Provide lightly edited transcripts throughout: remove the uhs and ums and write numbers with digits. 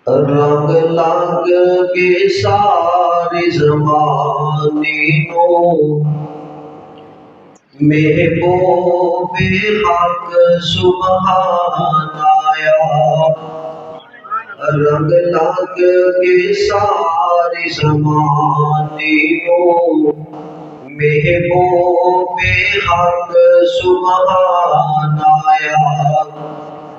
रंग लाग के सारे ज़माने को महबूबे हक सुभान आया। रंग लाग के सारे ज़माने को महबूबे हक सुभान आया।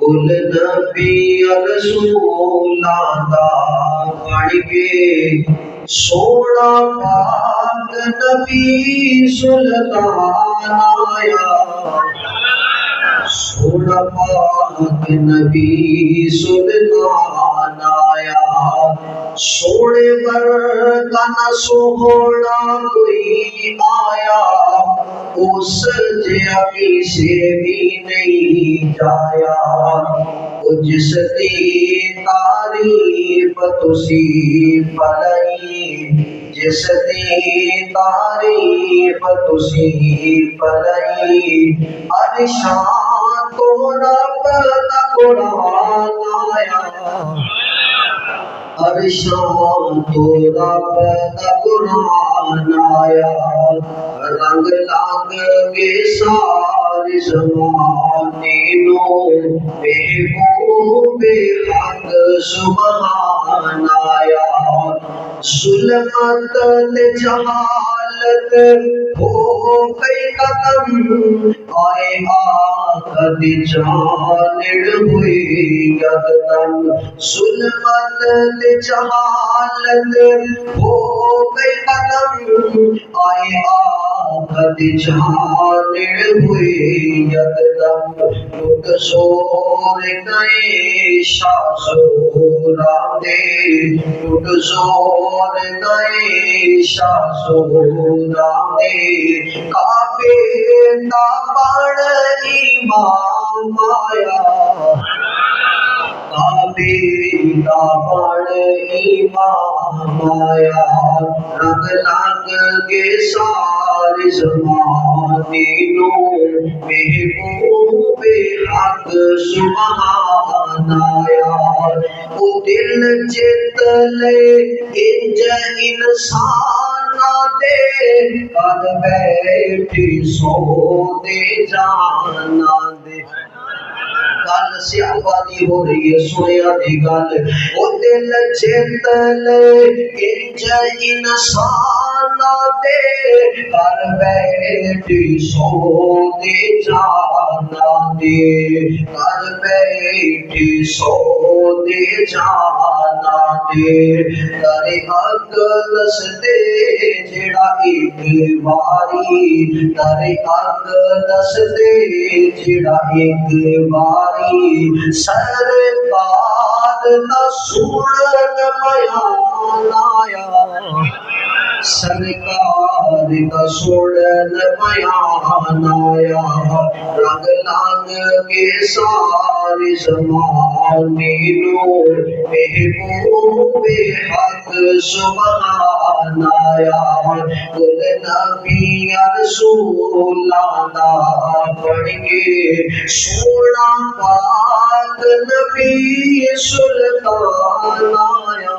कुल नबी रसूला दा बन के सोना पाक नबी सुल्तान आया। सोना पाक नबी सुल्तान आया। सोने वर्गा न सोहना कोई आया। उस जमी से भी नहीं जाया। जिसकी तारीफ तुसी पलाई। जिसकी तारीफ तुसी पलाई। अरशां तो रब दा कुरान आया। अरशां तो रब दा कुरान आया। रंग लाग के सारे ज़माने नो महबूबे हक सुभान आया। ज़ुल्मत ते जहालत हो गई खत्म। आए आका दी जानिड़ हुई यकदम। ज़ुल्मत ते जहालत हो गई खत्म। आए आका दी जानिड़ हुई यकदम। लुट जोर गए शाज़ोरा दे। लुट जोर गए शाज़ोरा दे। काबे दा बण इमाम आया। काबे दा बण इमाम आया। रंग लाग के सारे ज़माने नो महबूबे हक सुभान आया। ओ दिल जित ले इंज इंसान दे। कर बैठी सो दे जाना दे। गल सियावा दी हो रही है, सुनिया दी गल। ओ दिल जित ले इंज इंसान दे। कर बैठी सो दे जाना दे। कर बैठी सो दे जाना दे। करे अकलस दे जेड़ा एक बारी। करे अकलस दे जेड़ा एक बारी। सरकार दा सुनन बयान आया। सरकार दा सुनन बयान आया। रंग लाग के सारे ज़माने नो महबूबे हक सुभान आया। कुल नबी रसूला दा बन के सोना पाक नबी सुल्तान आया।